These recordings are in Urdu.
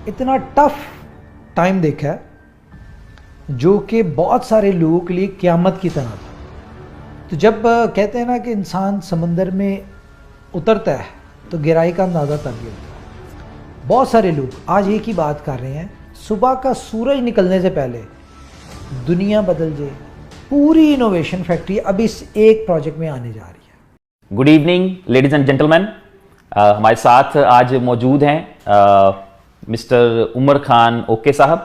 اتنا ٹف ٹائم دیکھا ہے جو کہ بہت سارے لوگوں کے لیے قیامت کی طرح تھا. تو جب کہتے ہیں نا کہ انسان سمندر میں اترتا ہے تو گہرائی کا اندازہ تب ہوتا ہے. بہت سارے لوگ آج ایک ہی بات کر رہے ہیں, صبح کا سورج نکلنے سے پہلے دنیا بدل جائے. پوری انوویشن فیکٹری اب اس ایک پروجیکٹ میں آنے جا رہی ہے. Good evening ladies and gentleman. ہمارے ساتھ آج موجود ہیں مسٹر عمر خان اوکے صاحب,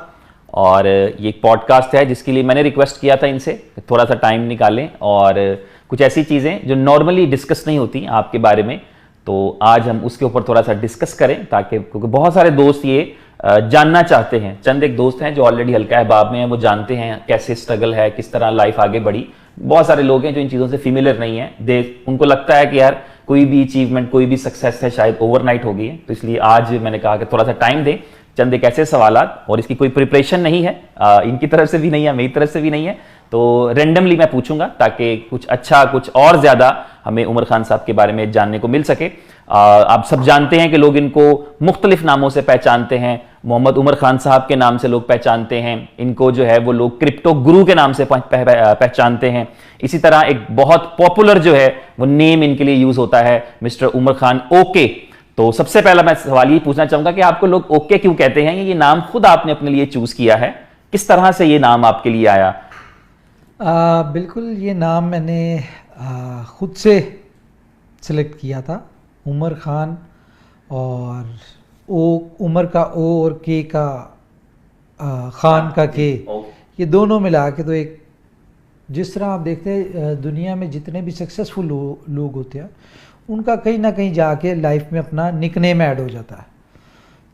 اور یہ ایک پوڈ کاسٹ ہے جس کے لیے میں نے ریکویسٹ کیا تھا ان سے تھوڑا سا ٹائم نکالیں اور کچھ ایسی چیزیں جو نارملی ڈسکس نہیں ہوتی آپ کے بارے میں, تو آج ہم اس کے اوپر تھوڑا سا ڈسکس کریں تاکہ کیونکہ بہت سارے دوست یہ جاننا چاہتے ہیں. چند ایک دوست ہیں جو آلریڈی حلقہ احباب میں ہیں, وہ جانتے ہیں کیسے اسٹرگل ہے, کس طرح لائف آگے بڑھی. بہت سارے لوگ ہیں جو ان چیزوں سے فیملیئر نہیں ہیں, ان کو لگتا ہے کہ یار کوئی بھی اچیومنٹ, کوئی بھی سکسیس ہے شاید اوور نائٹ ہو گئی ہے. تو اس لیے آج میں نے کہا کہ تھوڑا سا ٹائم دیں, چند ایک ایسے سوالات, اور اس کی کوئی پریپریشن نہیں ہے ان کی طرف سے بھی نہیں ہے, میری طرف سے بھی نہیں ہے, تو رینڈملی میں پوچھوں گا تاکہ کچھ اچھا, کچھ اور زیادہ ہمیں عمر خان صاحب کے بارے میں جاننے کو مل سکے. آپ سب جانتے ہیں کہ لوگ ان کو مختلف ناموں سے پہچانتے ہیں. محمد عمر خان صاحب کے نام سے لوگ پہچانتے ہیں, ان کو جو ہے وہ لوگ کرپٹو گرو کے نام سے پہچانتے ہیں. اسی طرح ایک بہت پاپولر جو ہے وہ نیم ان کے لیے یوز ہوتا ہے مسٹر عمر خان اوکے. تو سب سے پہلا میں سوال یہ پوچھنا چاہوں گا کہ آپ کو لوگ اوکے کیوں کہتے ہیں؟ یہ نام خود آپ نے اپنے لیے چوز کیا ہے, کس طرح سے یہ نام آپ کے لیے آیا؟ بالکل, یہ نام میں نے خود سے سلیکٹ کیا تھا. عمر خان اور عمر کا او اور کے کا خان کا کے, یہ دونوں ملا کے تو ایک, جس طرح آپ دیکھتے ہیں دنیا میں جتنے بھی سکسیزفل لوگ ہوتے ہیں ان کا کہیں نہ کہیں جا کے لائف میں اپنا نک نیم ایڈ ہو جاتا ہے.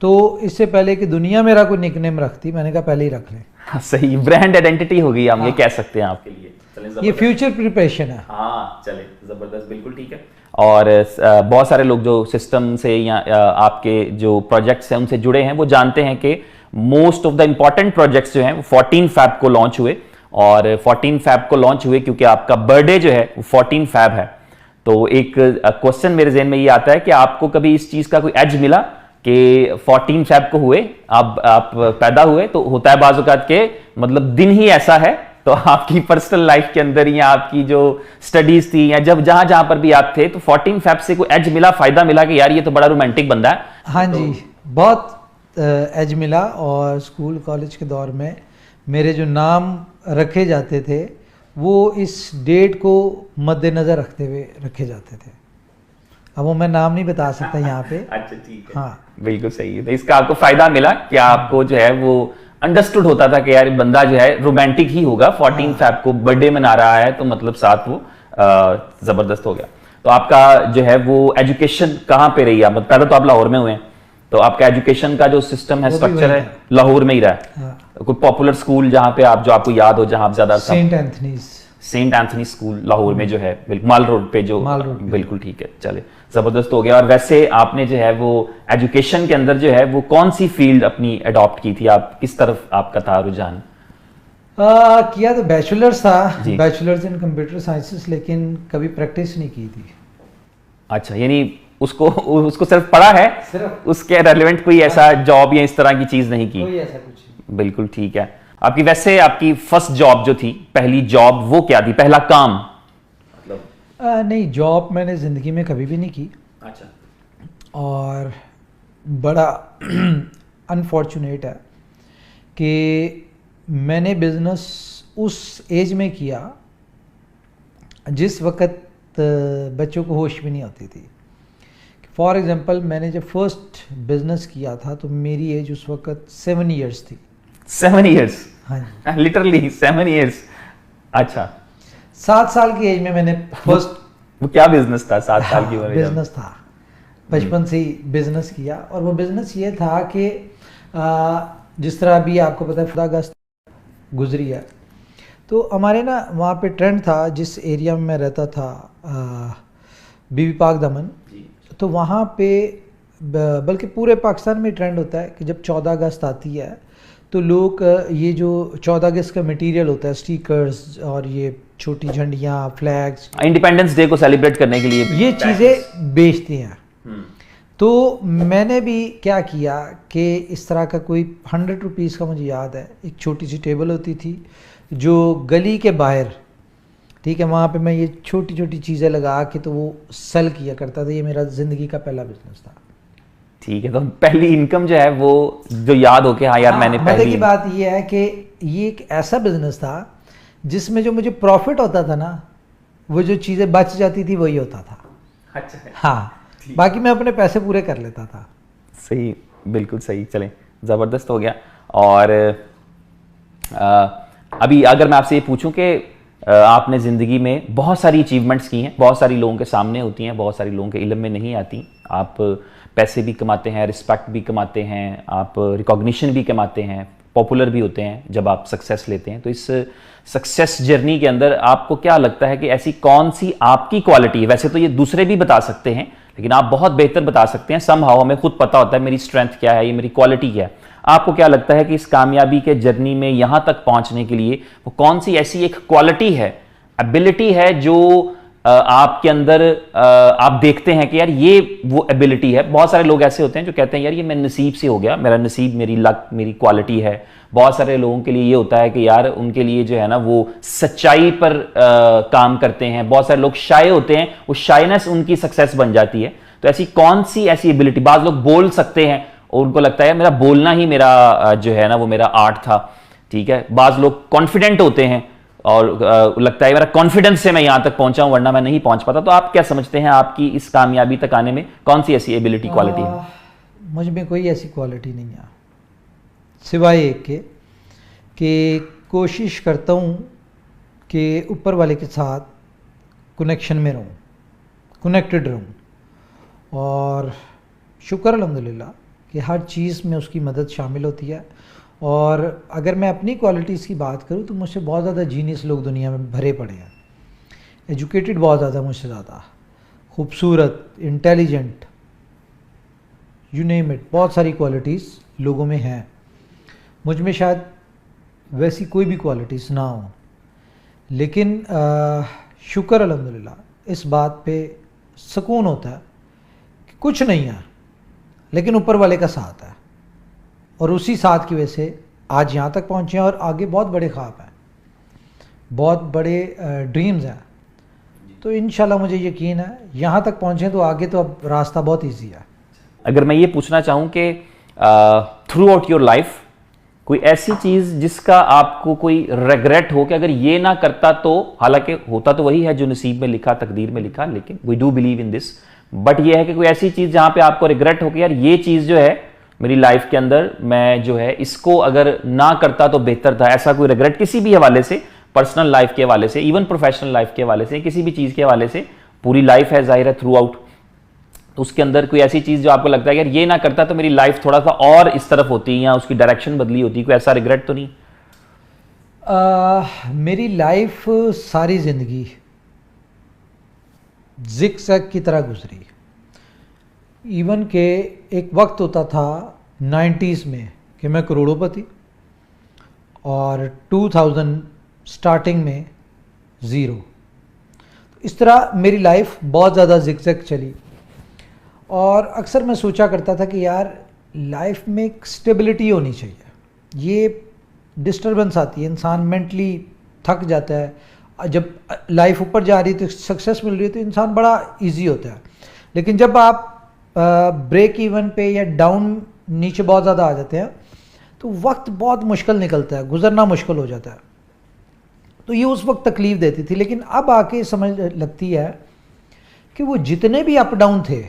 تو اس سے پہلے کہ دنیا میرا کوئی نک نیم رکھتی, میں نے کہا پہلے ہی رکھ لیں. صحیح, برانڈ آئیڈینٹی ہو گئی, ہم یہ کہہ سکتے ہیں آپ کے لیے. یہ فیوچر پریپریشن ہے. ہاں چلے, زبردست, بالکل ٹھیک ہے. اور بہت سارے لوگ جو سسٹم سے یا آپ کے جو پروجیکٹس ہیں ان سے جڑے ہیں وہ جانتے ہیں کہ most of the important projects جو ہیں وہ 14 فیب کو لانچ ہوئے, اور 14 فیب کو لانچ ہوئے کیونکہ آپ کا برتھ ڈے جو ہے وہ 14 فیب ہے. تو ایک کوشچن میرے ذہن میں یہ آتا ہے کہ آپ کو کبھی اس چیز کا کوئی ایج ملا کہ 14 فیب کو ہوئے, آپ پیدا ہوئے, تو ہوتا ہے بعض اوقات کہ مطلب دن ہی ایسا ہے, تو آپ کی پرسنل لائف کے اندر یا آپ کی جو سٹڈیز تھی یا جہاں پر بھی آپ تھے, تو 14 فیب سے کوئی ایج ملا, فائدہ ملا کہ یار یہ تو بڑا رومانٹک بندہ ہے؟ ہاں جی, بہت ایج ملا. اور اسکول کالج کے دور میں میرے جو نام رکھے جاتے تھے وہ اس ڈیٹ کو مد نظر رکھتے ہوئے رکھے جاتے تھے. اب وہ میں نام نہیں بتا سکتا یہاں پہ. اچھا ٹھیک ہے, ہاں بالکل صحیح ہے. تو اس کا آپ کو فائدہ ملا کہ آپ کو جو ہے وہ انڈرسٹوڈ ہوتا تھا کہ یار بندہ جو ہے رومانٹک ہی ہوگا, 14 فیب کو برتھ ڈے منا رہا ہے تو مطلب ساتھ وہ زبردست ہو گیا. تو آپ کا جو ہے وہ ایجوکیشن کہاں پہ رہی ہے؟ پہلے تو آپ لاہور میں ہوئے ہیں, تو آپ کا ایجوکیشن کا جو سسٹم ہے, اسٹرکچر ہے, لاہور میں ہی رہا ہے؟ کوئی پاپولر اسکول جہاں پہ آپ کو یاد ہو, جہاں آپ زیادہ؟ سینٹ اینتھنی اسکول لاہور میں جو ہے, مال روڈ پہ جو, بالکل ٹھیک ہے, چلے زبردست ہو گیا. اور ویسے آپ نے جو ہے وہ ایجوکیشن کے اندر جو ہے وہ کون سی فیلڈ اپنی اڈاپٹ کی تھی؟ آپ کس طرف آپ کا تھا رجحان؟ کیا تو بیچلرز تھا, بیچلرز ان کمپیوٹر سائنسز, لیکن کبھی پریکٹس نہیں کی تھی. اچھا, یعنی اس کو صرف پڑھا ہے, اس کے ریلیونٹ کوئی ایسا جاب یا اس طرح کی چیز نہیں کی؟ بالکل ٹھیک ہے. آپ کی ویسے آپ کی فرسٹ جاب جو تھی, پہلی جاب, وہ کیا تھی, پہلا کام؟ نہیں, جاب میں نے زندگی میں کبھی بھی نہیں کی. اچھا. اور بڑا انفارچونیٹ ہے کہ میں نے بزنس اس ایج میں کیا جس وقت بچوں کو ہوش بھی نہیں ہوتی تھی. فار ایگزامپل, میں نے جب فرسٹ بزنس کیا تھا تو میری ایج اس وقت 7 ایئرس تھی. 7 ایئرس؟ ہاں جی, لٹرلی 7 ایئرس. اچھا, 7 سال کی ایج میں نے فرسٹ. وہ کیا بزنس تھا 7 سال کی عمر؟ بزنس تھا, بچپن سے ہی بزنس کیا. اور وہ بزنس یہ تھا کہ جس طرح ابھی آپ کو پتہ ہے 15 اگست گزری ہے, تو ہمارے نا وہاں پہ ٹرینڈ تھا, جس ایریا میں رہتا تھا بی بی پاک دمن, تو وہاں پہ بلکہ پورے پاکستان میں ٹرینڈ ہوتا ہے کہ جب 14 اگست آتی ہے تو لوگ یہ جو 14 اگست کا مٹیریل ہوتا ہے, اسٹیکرز اور یہ چھوٹی جھنڈیاں, فلیگز, انڈیپینڈنس ڈے کو سیلیبریٹ کرنے کے لیے یہ چیزیں بیچتے ہیں. تو میں نے بھی کیا کیا کہ اس طرح کا کوئی 100 روپیز کا مجھے یاد ہے، ایک چھوٹی سی ٹیبل ہوتی تھی جو گلی کے باہر، ٹھیک ہے، وہاں پہ میں یہ چھوٹی چھوٹی چیزیں لگا کے تو وہ سیل کیا کرتا تھا. یہ میرا زندگی کا پہلا بزنس تھا. ٹھیک ہے، تو پہلی انکم جو ہے وہ جو یاد ہو کہ ہاں یار میں نے مزے کی بات یہ ہے کہ یہ ایک ایسا بزنس تھا جس میں جو مجھے پروفٹ ہوتا تھا نا، وہ جو چیزیں بچ جاتی تھی وہی ہوتا تھا. اچھا، ہاں، باقی میں اپنے پیسے پورے کر لیتا تھا. صحیح، بالکل صحیح. چلیں، زبردست ہو گیا. اور ابھی اگر میں آپ سے یہ پوچھوں کہ آپ نے زندگی میں بہت ساری اچیومنٹس کی ہیں، بہت ساری لوگوں کے سامنے ہوتی ہیں، بہت ساری لوگوں کے علم میں نہیں آتی. آپ پیسے بھی کماتے ہیں، رسپیکٹ بھی کماتے ہیں، آپ ریکاگنیشن بھی کماتے ہیں، پاپولر بھی ہوتے ہیں جب آپ سکسیس لیتے ہیں. تو اس سکسیس جرنی کے اندر آپ کو کیا لگتا ہے کہ ایسی کون سی آپ کی کوالٹی ہے؟ ویسے تو یہ دوسرے بھی بتا سکتے ہیں لیکن آپ بہت بہتر بتا سکتے ہیں. سم ہاؤ ہمیں خود پتا ہوتا ہے میری اسٹرینتھ کیا ہے، یہ میری کوالٹی کیا ہے. آپ کو کیا لگتا ہے کہ اس کامیابی کے جرنی میں یہاں تک پہنچنے کے لیے وہ کون سی ایسی ایک کوالٹی ہے، ایبلٹی ہے جو آپ کے اندر آپ دیکھتے ہیں کہ یار یہ وہ ایبلٹی ہے؟ بہت سارے لوگ ایسے ہوتے ہیں جو کہتے ہیں یار یہ میں نصیب سے ہو گیا، میرا نصیب، میری لک، میری کوالٹی ہے. بہت سارے لوگوں کے لیے یہ ہوتا ہے کہ یار ان کے لیے جو ہے نا وہ سچائی پر کام کرتے ہیں. بہت سارے لوگ شائع ہوتے ہیں، وہ شائنس ان کی سکسیس بن جاتی ہے. تو ایسی کون سی ایسی ایبلٹی؟ بعض لوگ بول سکتے ہیں اور ان کو لگتا ہے میرا بولنا ہی میرا جو ہے نا وہ میرا آرٹ تھا. ٹھیک ہے، بعض لوگ کانفیڈنٹ ہوتے ہیں اور لگتا ہے میرا کانفیڈنس سے میں یہاں تک پہنچا ہوں ورنہ میں نہیں پہنچ پاتا. تو آپ کیا سمجھتے ہیں آپ کی اس کامیابی تک آنے میں کون سی ایسی ایبلٹی، کوالٹی ہے؟ مجھ میں کوئی ایسی کوالٹی نہیں ہے سوائے ایک کہ کوشش کرتا ہوں کہ اوپر والے کے ساتھ کنیکشن میں رہوں، کنیکٹڈ رہوں. اور شکر الحمدللہ کہ ہر چیز میں اس کی مدد شامل ہوتی ہے. اور اگر میں اپنی کوالٹیز کی بات کروں تو مجھ سے بہت زیادہ جینیس لوگ دنیا میں بھرے پڑے ہیں. ایجوکیٹڈ بہت زیادہ مجھ سے زیادہ، خوبصورت، انٹیلیجنٹ، یو نیم اٹ، بہت ساری کوالٹیز لوگوں میں ہیں. مجھ میں شاید ویسی کوئی بھی کوالٹیز نہ ہوں، لیکن شکر الحمدللہ اس بات پہ سکون ہوتا ہے کہ کچھ نہیں ہے لیکن اوپر والے کا ساتھ ہے، اور اسی ساتھ کی وجہ سے آج یہاں تک پہنچے ہیں. اور آگے بہت بڑے خواب ہیں، بہت بڑے ڈریمز ہیں. تو انشاءاللہ مجھے یقین ہے یہاں تک پہنچیں تو آگے تو اب راستہ بہت ایزی ہے. اگر میں یہ پوچھنا چاہوں کہ تھرو آؤٹ یور لائف کوئی ایسی چیز جس کا آپ کو کوئی ریگریٹ ہو کہ اگر یہ نہ کرتا تو، حالانکہ ہوتا تو وہی ہے جو نصیب میں لکھا، تقدیر میں لکھا، لیکن we do believe in this, but یہ ہے کہ کوئی ایسی چیز جہاں پہ آپ کو ریگریٹ ہو کہ یار یہ چیز جو ہے میری لائف کے اندر میں جو ہے اس کو اگر نہ کرتا تو بہتر تھا. ایسا کوئی ریگریٹ کسی بھی حوالے سے، پرسنل لائف کے حوالے سے، ایون پروفیشنل لائف کے حوالے سے، کسی بھی چیز کے حوالے سے؟ پوری لائف ہے ظاہر ہے تھرو آؤٹ، تو اس کے اندر کوئی ایسی چیز جو آپ کو لگتا ہے کہ یار یہ نہ کرتا تو میری لائف تھوڑا سا اور اس طرف ہوتی یا اس کی ڈائریکشن بدلی ہوتی، کوئی ایسا ریگریٹ تو نہیں؟ میری لائف ساری زندگی زگ زگ کی طرح گزری. ایون کہ ایک وقت ہوتا تھا 90s میں کہ میں کروڑوں پتی، اور 2000 سٹارٹنگ میں زیرو. اس طرح میری لائف بہت زیادہ زگ زگ چلی. اور اکثر میں سوچا کرتا تھا کہ یار لائف میں ایک اسٹیبلٹی ہونی چاہیے. یہ ڈسٹربنس آتی ہے، انسان مینٹلی تھک جاتا ہے. جب لائف اوپر جا رہی ہے تو سکسیس مل رہی ہے تو انسان بڑا ایزی ہوتا ہے، لیکن جب آپ بریک ایون پہ یا ڈاؤن نیچے بہت زیادہ آ جاتے ہیں تو وقت بہت مشکل نکلتا ہے، گزرنا مشکل ہو جاتا ہے. تو یہ اس وقت تکلیف دیتی تھی، لیکن اب آ کے سمجھ لگتی ہے کہ وہ جتنے بھی اپ ڈاؤن تھے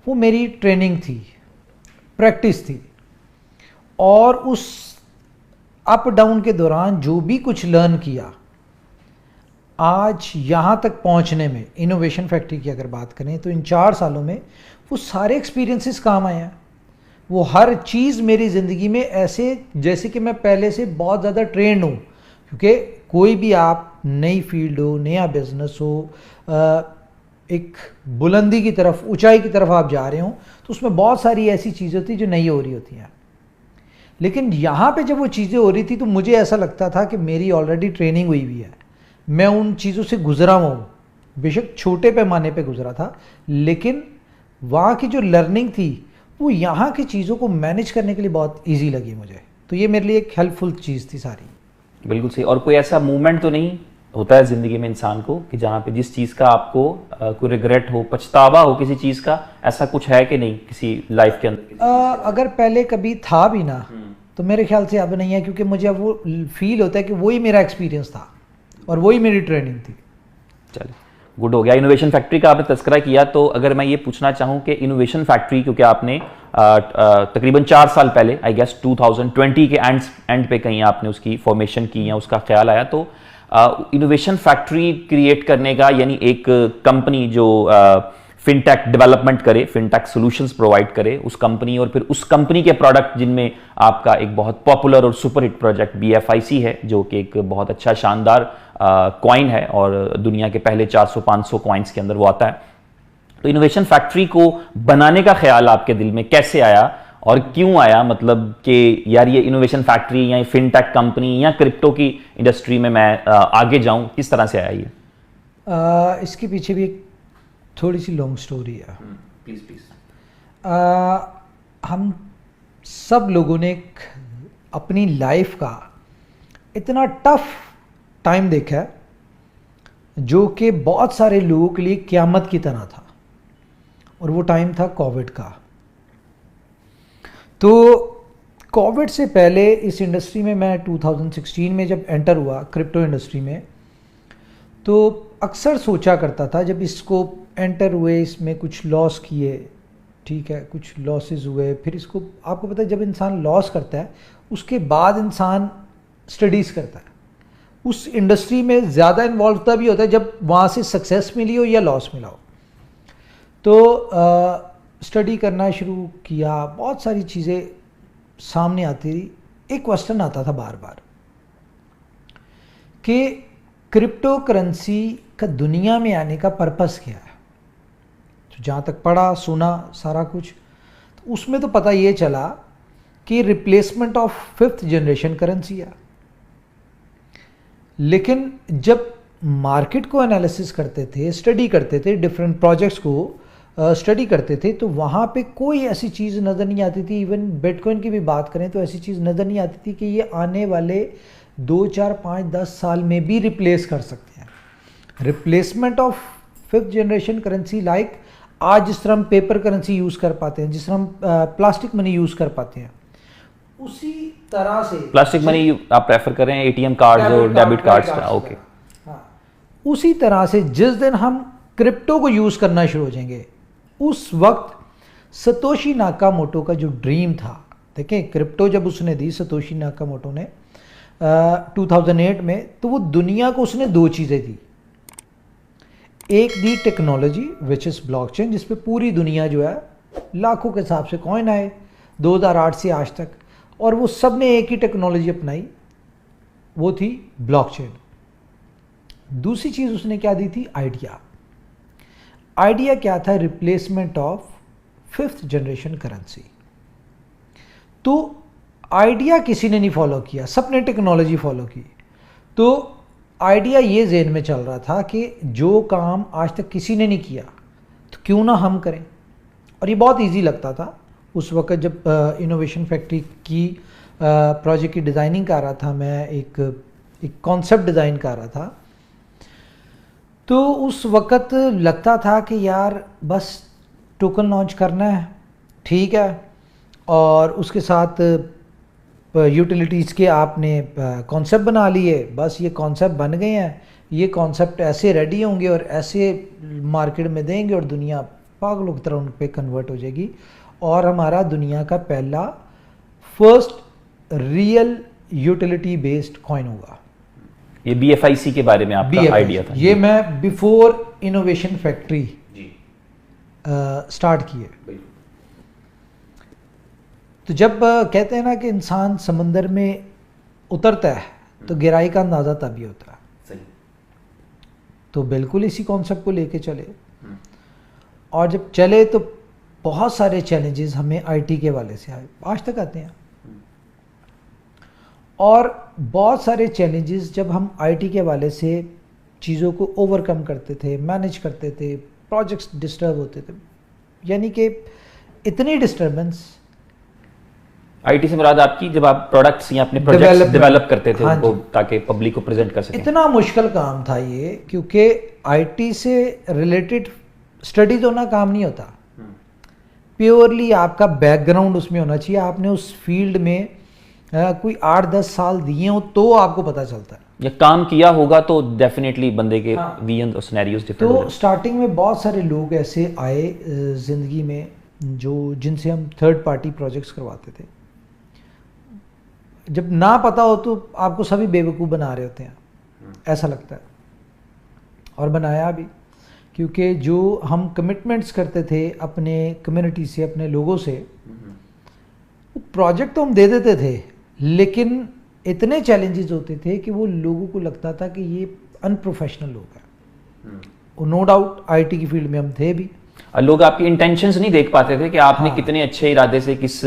وہ میری ٹریننگ تھی، پریکٹس تھی. اور اس اپ ڈاؤن کے دوران جو بھی کچھ لرن کیا، آج یہاں تک پہنچنے میں، انوویشن فیکٹری کی اگر بات کریں تو ان 4 سالوں میں وہ سارے ایکسپیرینسز کام آئے ہیں. وہ ہر چیز میری زندگی میں ایسے جیسے کہ میں پہلے سے بہت زیادہ ٹرینڈ ہوں. کیونکہ کوئی بھی آپ نئی فیلڈ ہو، نیا بزنس ہو، ایک بلندی کی طرف، اونچائی کی طرف آپ جا رہے ہوں تو اس میں بہت ساری ایسی چیزیں ہوتی ہیں جو نئی ہو رہی ہوتی ہیں. لیکن یہاں پہ جب وہ چیزیں ہو رہی تھی تو مجھے ایسا لگتا تھا کہ میری آلریڈی ٹریننگ ہوئی ہوئی ہے، میں ان چیزوں سے گزرا ہوں. بے شک چھوٹے پیمانے پہ گزرا تھا، لیکن وہاں کی جو لرننگ تھی وہ یہاں کی چیزوں کو مینیج کرنے کے لیے بہت ایزی لگی مجھے. تو یہ میرے لیے ایک ہیلپ فل چیز تھی ساری. بالکل صحیح. اور کوئی ایسا مومنٹ تو نہیں ہوتا ہے زندگی میں انسان کو کہ جہاں پہ جس چیز کا آپ کو کوئی ریگریٹ ہو, پچھتاوا ہو کسی چیز کا, ایسا کچھ ہے کہ نہیں کسی لائف کے اندر؟ اگر پہلے کبھی تھا بھی نا تو میرے خیال سے اب نہیں ہے, کیونکہ مجھے اب وہ فیل ہوتا ہے کہ وہی میرا ایکسپیرینس تھا اور وہی میری ٹریننگ تھی. چلے گڈ ہو گیا. انوویشن فیکٹری کا آپ نے تذکرہ کیا, تو اگر میں یہ پوچھنا چاہوں کہ انوویشن فیکٹری, کیونکہ آپ نے تقریباً 4 سال پہلے آئی گیس 2020 کے اینڈ پہ کہیں آپ نے اس کی فارمیشن کی یا اس کا خیال آیا, تو انوویشن فیکٹری کریٹ کرنے کا, یعنی ایک کمپنی جو فن ٹیک ڈیولپمنٹ کرے, فن ٹیک سولوشنز پرووائڈ کرے, اس کمپنی اور پھر اس کمپنی کے پروڈکٹ, جن میں آپ کا ایک بہت پاپولر اور سپر ہٹ پروجیکٹ BFIC ہے, جو کہ ایک بہت اچھا شاندار کوائن ہے اور دنیا کے پہلے 400-500 کوائنس کے اندر وہ آتا ہے. تو انوویشن فیکٹری کو بنانے کا خیال آپ کے دل میں کیسے آیا اور کیوں آیا؟ مطلب کہ یار یہ انوویشن فیکٹری یا فن ٹیک کمپنی یا کرپٹو کی انڈسٹری میں آگے جاؤں, کس طرح سے آیا یہ؟ اس کے پیچھے بھی ایک تھوڑی سی لانگ سٹوری ہے. پلیز. ہم سب لوگوں نے اپنی لائف کا اتنا ٹف ٹائم دیکھا ہے جو کہ بہت سارے لوگوں کے لیے قیامت کی طرح تھا, اور وہ ٹائم تھا کووڈ کا. تو کووڈ سے پہلے اس انڈسٹری میں 2016 میں جب انٹر ہوا کرپٹو انڈسٹری میں, تو اکثر سوچا کرتا تھا جب اس کو انٹر ہوئے, اس میں کچھ لاس کیے, ٹھیک ہے, کچھ لاسز ہوئے, پھر اس کو آپ کو پتہ ہے جب انسان لاس کرتا ہے اس کے بعد انسان اسٹڈیز کرتا ہے. اس انڈسٹری میں زیادہ انوالو تب بھی ہوتا ہے جب وہاں سے سکسیس ملی ہو یا لاس ملا ہو. تو اسٹڈی کرنا شروع کیا, بہت ساری چیزیں سامنے آتی رہی. ایک کوسچن آتا تھا بار بار کہ کرپٹو کرنسی کا دنیا میں آنے کا پرپس کیا ہے. تو جہاں تک پڑھا سنا سارا کچھ, تو اس میں تو پتہ یہ چلا کہ replacement of 5th generation currency ہے. لیکن جب مارکیٹ کو انالیسس کرتے تھے, اسٹڈی کرتے تھے, ڈفرینٹ پروجیکٹس کو اسٹڈی کرتے تھے, تو وہاں پہ کوئی ایسی چیز نظر نہیں آتی تھی. ایون بٹ کوائن کی بھی بات کریں تو ایسی چیز نظر نہیں آتی تھی کہ یہ آنے والے 2, 4, 5, 10 سال میں بھی ریپلیس کر سکتے ہیں. Replacement of 5th generation currency, like آج جس طرح ہم پیپر کرنسی یوز کر پاتے ہیں, جس طرح ہم پلاسٹک منی یوز کر پاتے ہیں, اسی طرح سے پلاسٹک منی آپ پریفر کر رہے ہیں, ATM کارڈز اور ڈیبٹ کارڈز کا؟ اوکے. ہاں, اسی طرح سے جس دن ہم کرپٹو کو یوز کرنا شروع ہو جائیں گے, اس وقت ستوشی ناکاموٹو کا جو ڈریم تھا, دیکھیں کرپٹو جب اس نے دی ستوشی ناکاموٹو نے 2008 میں, تو وہ دنیا کو اس نے 2 چیزیں دی. ایک دی ٹیکنالوجی وچ از بلاک چین, جس پہ پوری دنیا جو ہے لاکھوں کے حساب سے کوائن آئے 2008 سے آج تک, اور وہ سب نے ایک ہی ٹیکنالوجی اپنائی, وہ تھی بلاک چین. دوسری چیز اس نے کیا دی تھی؟ آئیڈیا. آئیڈیا کیا تھا؟ Replacement of 5th generation currency. تو آئیڈیا کسی نے نہیں فالو کیا, سب نے ٹیکنالوجی فالو کی. تو آئیڈیا یہ ذہن میں چل رہا تھا کہ جو کام آج تک کسی نے نہیں کیا تو کیوں نہ ہم کریں. اور یہ بہت ایزی لگتا تھا اس وقت جب انوویشن فیکٹری کی پروجیکٹ کی ڈیزائننگ کر رہا تھا میں, ایک کانسیپٹ ڈیزائن کر رہا تھا. تو اس وقت لگتا تھا کہ یار بس ٹوکن لانچ کرنا ہے, ٹھیک ہے, اور اس کے ساتھ یوٹیلیٹیز کے آپ نے کانسیپٹ بنا لیے, بس یہ کانسیپٹ بن گئے ہیں, یہ کانسیپٹ ایسے ریڈی ہوں گے اور ایسے مارکیٹ میں دیں گے اور دنیا پاگلوں کی طرح ان پہ کنورٹ ہو جائے گی, اور ہمارا دنیا کا پہلا first real utility based coin ہوگا. یہ BFIC کے بارے میں آپ کا آئیڈیا تھا؟ یہ میں بیفور انوویشن فیکٹری سٹارٹ کیے. تو جب کہتے ہیں نا کہ انسان سمندر میں اترتا ہے تو گہرائی کا اندازہ تبھی ہوتا ہے. تو بالکل اسی کانسیپٹ کو لے کے چلے, اور جب چلے تو بہت سارے چیلنجز ہمیں IT کے والے سے آئے, آج تک آتے ہیں. اور بہت سارے چیلنجز جب ہم IT کے والے سے چیزوں کو اوور کم کرتے تھے, مینیج کرتے تھے, پروجیکٹس ڈسٹرب ہوتے تھے, یعنی کہ اتنی ڈسٹربنس. آئی ٹی سے مراد آپ کی جب آپ پروڈکٹس یا اپنے پروجیکٹس ڈیولپ کرتے تھے ان کو تاکہ پبلک کو پریزنٹ کر سکیں. اتنا مشکل کام تھا یہ, کیونکہ آئی ٹی سے ریلیٹڈ اسٹڈیز ہونا کام نہیں ہوتا, پیورلی آپ کا بیک گراؤنڈ اس میں ہونا چاہیے, آپ نے اس فیلڈ میں کوئی 8-10 سال دیے ہوں تو آپ کو پتہ چلتا ہے, یا کام کیا ہوگا تو ڈیفینیٹلی بندے کے ویژن اور سینیریوز ڈفرینٹ. تو اسٹارٹنگ میں بہت سارے لوگ ایسے آئے زندگی میں جن سے ہم تھرڈ پارٹی پروجیکٹس کرواتے تھے. جب نہ پتہ ہو تو آپ کو سبھی بیوقوف بنا رہے ہوتے ہیں, ایسا لگتا ہے, اور بنایا بھی, کیونکہ جو ہم کمٹمنٹس کرتے تھے اپنے کمیونٹی سے, اپنے لوگوں سے, پروجیکٹ تو ہم دے دیتے تھے لیکن اتنے چیلنجز ہوتے تھے کہ وہ لوگوں کو لگتا تھا کہ یہ ان پروفیشنل لوگ ہیں. نو ڈاؤٹ آئی ٹی کی فیلڈ میں ہم تھے بھی, لوگ آپ کی انٹینشنز نہیں دیکھ پاتے تھے کہ آپ نے کتنے اچھے ارادے سے, کس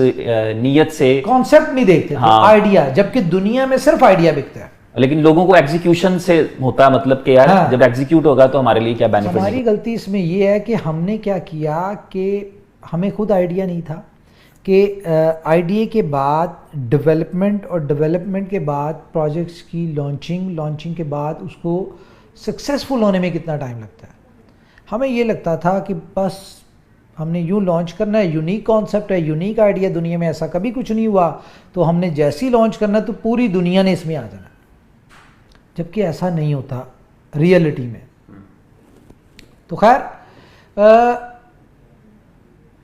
نیت سے, کانسیپٹ نہیں دیکھتے تھے, آئیڈیا, جبکہ دنیا میں صرف آئیڈیا بکتا ہے, لیکن لوگوں کو ایگزیکیوشن سے ہوتا ہے مطلب کہ یار جب ایگزیکیوٹ ہوگا تو ہمارے لیے کیا بینیفٹ. ہماری غلطی اس میں یہ ہے کہ ہم نے کیا کیا کہ ہمیں خود آئیڈیا نہیں تھا کہ آئیڈیا کے بعد ڈیولپمنٹ, اور ڈیولپمنٹ کے بعد پروجیکٹس کی لانچنگ کے بعد اس کو سکسیزفل ہونے میں کتنا ٹائم لگتا ہے. ہمیں یہ لگتا تھا کہ بس ہم نے یوں لانچ کرنا ہے, یونیک کانسیپٹ ہے, یونیک آئیڈیا, دنیا میں ایسا کبھی کچھ نہیں ہوا, تو ہم نے جیسی لانچ کرنا ہے تو پوری دنیا نے اس میں آ جانا, جبکہ ایسا نہیں ہوتا ریئلٹی میں. تو خیر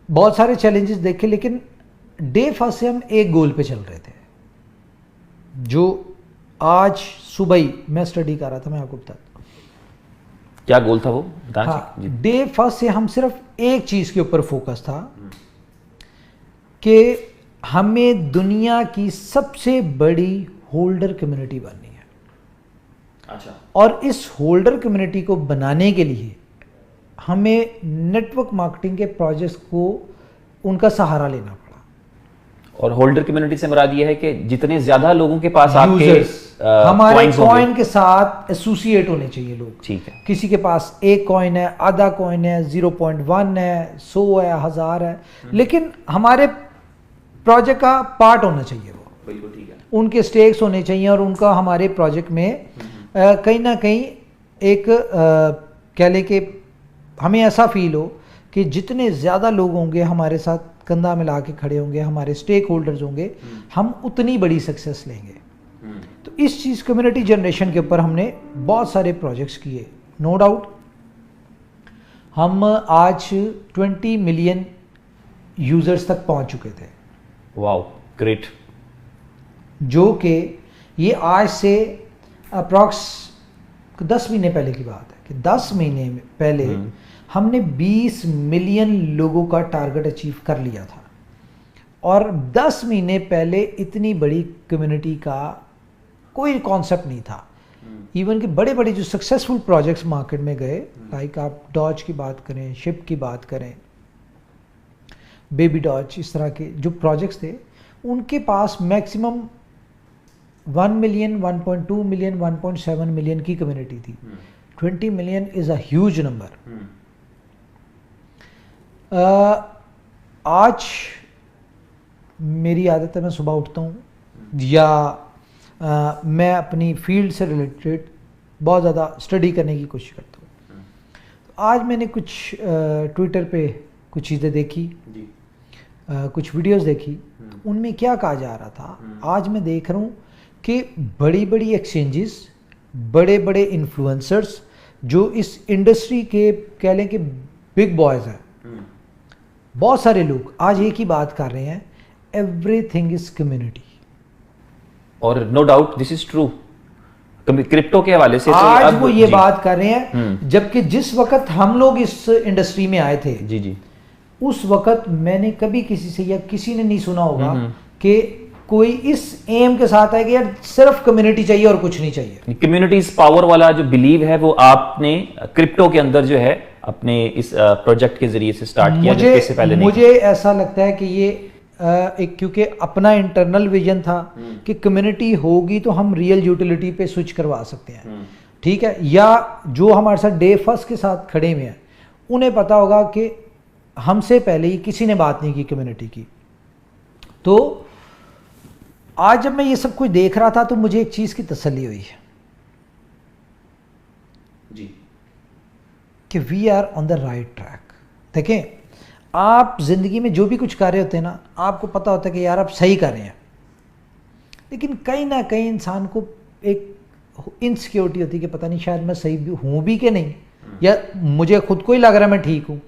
بہت سارے چیلنجز دیکھے, لیکن ڈے فرسٹ سے ہم ایک گول پہ چل رہے تھے, جو آج صبح ہی میں اسٹڈی کر رہا تھا, میں آپ کو بتاتا ہوں. کیا گول تھا وہ؟ ڈے فرسٹ سے ہم صرف ایک چیز کے اوپر فوکس تھا کہ ہمیں دنیا کی سب سے بڑی ہولڈر کمیونٹی بننی ہے. اچھا. اور اس ہولڈر کمیونٹی کو بنانے کے لیے ہمیں نیٹ ورک مارکیٹنگ کے پروجیکٹس کو ان کا سہارا لینا پڑا. اور ہولڈر کمیونٹی سے مراد یہ ہے کہ جتنے زیادہ لوگوں کے پاس آپ کے ہمارے کوائن کے ساتھ ایسوسیٹ ہونے چاہیے لوگ. ٹھیک ہے. کسی کے پاس ایک کوائن ہے, آدھا کوائن ہے, 0.1 ہے, 100 ہے, 1000 ہے, لیکن ہمارے پروجیکٹ کا پارٹ ہونا چاہیے. وہ بالکل ٹھیک ہے. ان کے سٹیکس ہونے چاہیے, اور ان کا ہمارے پروجیکٹ میں کہیں نہ کہیں ایک کہہ لیں کہ ہمیں ایسا فیل ہو کہ جتنے زیادہ لوگ ہوں گے ہمارے ساتھ کندھا ملا کے کھڑے ہوں گے, ہمارے سٹیک ہولڈرز ہوں گے, ہم اتنی بڑی سکسیس لیں گے. تو اس چیز کمیونٹی جنریشن کے اوپر ہم نے بہت سارے پروجیکٹس کیے. نو ڈاؤٹ ہم آج 20 ملین یوزرز تک پہنچ چکے تھے. واو, گریٹ. جو کہ یہ آج سے اپروکس 10 مہینے پہلے کی بات ہے, کہ 10 مہینے پہلے ہم نے 20 ملین لوگوں کا ٹارگٹ اچیو کر لیا تھا. اور 10 مہینے پہلے اتنی بڑی کمیونٹی کا کوئی کانسیپٹ نہیں تھا. ایون کہ بڑے بڑے جو سکسیزفل پروجیکٹس مارکیٹ میں گئے, لائک آپ ڈاج کی بات کریں, شپ کی بات کریں, بیبی ڈاج, اس طرح کے جو پروجیکٹس تھے, ان کے پاس میکسیمم 1 ملین, 1.2 ملین, 1.7 ملین کی کمیونٹی تھی. 20 million is a huge number. آج میری عادت ہے, میں صبح اٹھتا ہوں یا میں اپنی فیلڈ سے ریلیٹڈ بہت زیادہ اسٹڈی کرنے کی کوشش کرتا ہوں. آج میں نے کچھ ٹویٹر پہ کچھ چیزیں دیکھی, کچھ ویڈیوز دیکھی. ان میں کیا کہا جا رہا تھا, آج میں دیکھ رہا ہوں کہ بڑی بڑی ایکسچینجز, بڑے بڑے انفلوئنسرز جو اس انڈسٹری کے کہہ لیں کہ بگ بوائز ہیں, بہت سارے لوگ آج ایک ہی بات کر رہے ہیں, ایوری تھنگ از کمیونٹی. اور no doubt this is true. Crypto کے حوالے سے آج وہ یہ بات کر رہے ہیں, جبکہ جس وقت ہم لوگ اس انڈسٹری میں آئے تھے, جی اس وقت میں نے کبھی کسی سے یا کسی نے نہیں سنا ہوگا کہ کوئی اس ایم کے ساتھ ہے کہ یار صرف کمیونٹی چاہیے اور کچھ نہیں چاہیے. کمیونٹیز پاور والا جو بلیو ہے وہ آپ نے کرپٹو کے اندر جو ہے اپنے اس پروجیکٹ کے ذریعے سے سٹارٹ کیا, جو اس سے پہلے نہیں. مجھے ایسا لگتا ہے کہ یہ ایک کیونکہ اپنا انٹرنل ویژن تھا کہ کمیونٹی ہوگی تو ہم ریئل یوٹیلیٹی پہ سوئچ کروا سکتے ہیں. ٹھیک ہے, یا جو ہمارے ساتھ ڈے فرسٹ کے ساتھ کھڑے ہوئے ہیں انہیں پتا ہوگا کہ ہم سے پہلے ہی کسی نے بات نہیں کی کمیونٹی کی. تو آج جب میں یہ سب کچھ دیکھ رہا تھا تو مجھے ایک چیز کی تسلی ہوئی ہے جی کہ we are on the right track. دیکھیں آپ زندگی میں جو بھی کچھ کر رہے ہوتے ہیں نا, آپ کو پتہ ہوتا ہے کہ یار آپ صحیح کر رہے ہیں, لیکن کہیں نہ کہیں انسان کو ایک انسیکیورٹی ہوتی ہے کہ پتہ نہیں شاید میں صحیح بھی ہوں بھی کہ نہیں, یا مجھے خود کو ہی لگ رہا ہے میں ٹھیک ہوں.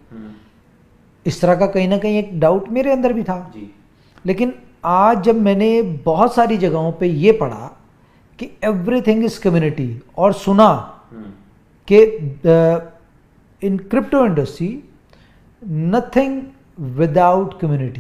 اس طرح کا کہیں نہ کہیں ایک ڈاؤٹ میرے اندر بھی تھا. لیکن آج جب میں نے بہت ساری جگہوں پہ یہ پڑھا کہ ایوری تھنگ از کمیونٹی, اور سنا کہ in crypto industry nothing without community.